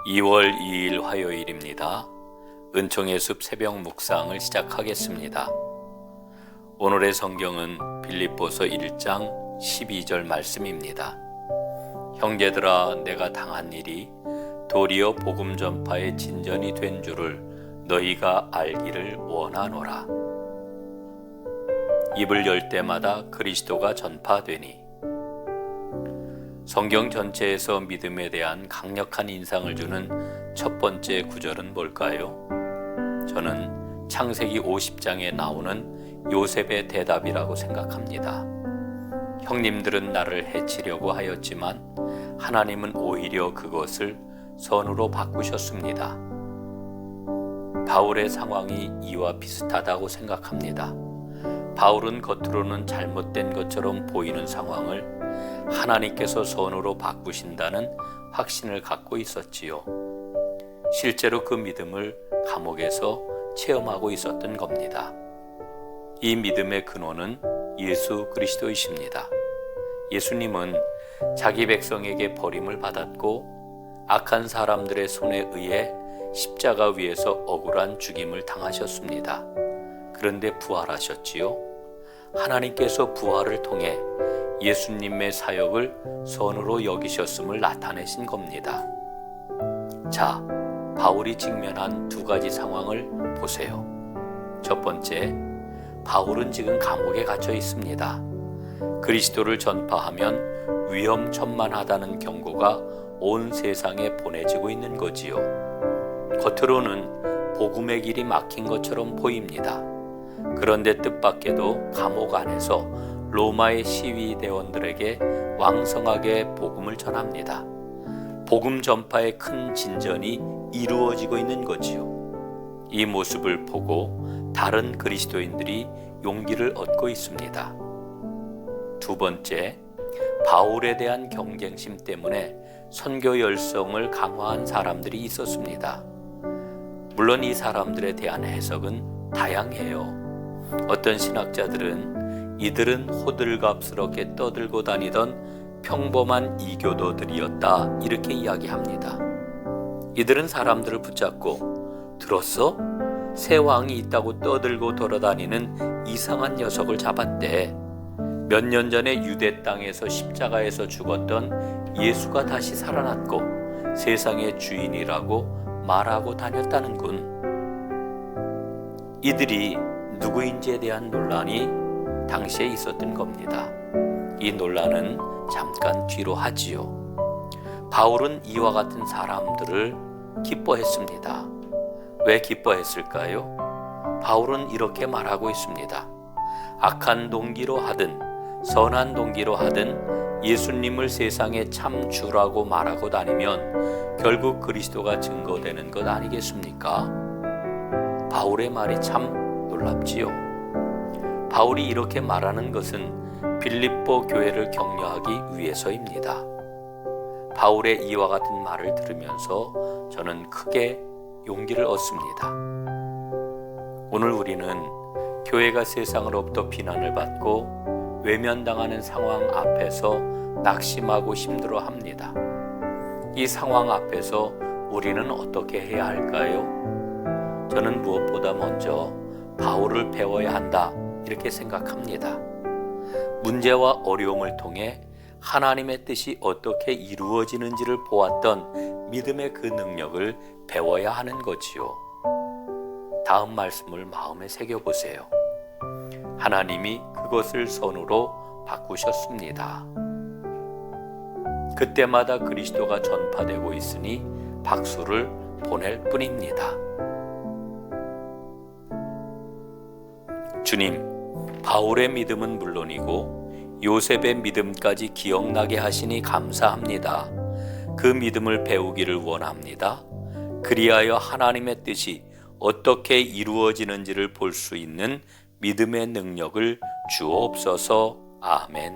2월 2일 화요일입니다. 은총의 숲 새벽 묵상을 시작하겠습니다. 오늘의 성경은 빌립보서 1장 12절 말씀입니다. 형제들아, 내가 당한 일이 도리어 복음 전파의 진전이 된 줄을 너희가 알기를 원하노라. 입을 열 때마다 그리스도가 전파되니. 성경 전체에서 믿음에 대한 강력한 인상을 주는 첫 번째 구절은 뭘까요? 저는 창세기 50장에 나오는 요셉의 대답이라고 생각합니다. 형님들은 나를 해치려고 하였지만 하나님은 오히려 그것을 선으로 바꾸셨습니다. 바울의 상황이 이와 비슷하다고 생각합니다. 바울은 겉으로는 잘못된 것처럼 보이는 상황을 하나님께서 선으로 바꾸신다는 확신을 갖고 있었지요. 실제로 그 믿음을 감옥에서 체험하고 있었던 겁니다. 이 믿음의 근원은 예수 그리스도이십니다. 예수님은 자기 백성에게 버림을 받았고 악한 사람들의 손에 의해 십자가 위에서 억울한 죽임을 당하셨습니다. 그런데 부활하셨지요. 하나님께서 부활을 통해 예수님의 사역을 선으로 여기셨음을 나타내신 겁니다. 자, 바울이 직면한 두 가지 상황을 보세요. 첫 번째, 바울은 지금 감옥에 갇혀 있습니다. 그리스도를 전파하면 위험천만하다는 경고가 온 세상에 보내지고 있는 거지요. 겉으로는 복음의 길이 막힌 것처럼 보입니다. 그런데 뜻밖에도 감옥 안에서 로마의 시위대원들에게 왕성하게 복음을 전합니다. 복음 전파의 큰 진전이 이루어지고 있는 거지요. 이 모습을 보고 다른 그리스도인들이 용기를 얻고 있습니다. 두 번째, 바울에 대한 경쟁심 때문에 선교 열성을 강화한 사람들이 있었습니다. 물론 이 사람들에 대한 해석은 다양해요. 어떤 신학자들은 이들은 호들갑스럽게 떠들고 다니던 평범한 이교도들이었다, 이렇게 이야기합니다. 이들은 사람들을 붙잡고 들었어? 새 왕이 있다고 떠들고 돌아다니는 이상한 녀석을 잡았대. 몇 년 전에 유대 땅에서 십자가에서 죽었던 예수가 다시 살아났고 세상의 주인이라고 말하고 다녔다는군. 이들이 누구인지에 대한 논란이 당시에 있었던 겁니다. 이 논란은 잠깐 뒤로 하지요. 바울은 이와 같은 사람들을 기뻐했습니다. 왜 기뻐했을까요? 바울은 이렇게 말하고 있습니다. 악한 동기로 하든 선한 동기로 하든 예수님을 세상의 참 주라고 말하고 다니면 결국 그리스도가 증거되는 것 아니겠습니까? 바울의 말이 참 놀랍지요. 바울이 이렇게 말하는 것은 빌립보 교회를 격려하기 위해서입니다. 바울의 이와 같은 말을 들으면서 저는 크게 용기를 얻습니다. 오늘 우리는 교회가 세상으로부터 비난을 받고 외면당하는 상황 앞에서 낙심하고 힘들어합니다. 이 상황 앞에서 우리는 어떻게 해야 할까요? 저는 무엇보다 먼저 바울을 배워야 한다, 이렇게 생각합니다. 문제와 어려움을 통해 하나님의 뜻이 어떻게 이루어지는지를 보았던 믿음의 그 능력을 배워야 하는 거지요. 다음 말씀을 마음에 새겨보세요. 하나님이 그것을 선으로 바꾸셨습니다. 그때마다 그리스도가 전파되고 있으니 박수를 보낼 뿐입니다. 주님, 바울의 믿음은 물론이고 요셉의 믿음까지 기억나게 하시니 감사합니다. 그 믿음을 배우기를 원합니다. 그리하여 하나님의 뜻이 어떻게 이루어지는지를 볼 수 있는 믿음의 능력을 주옵소서. 아멘.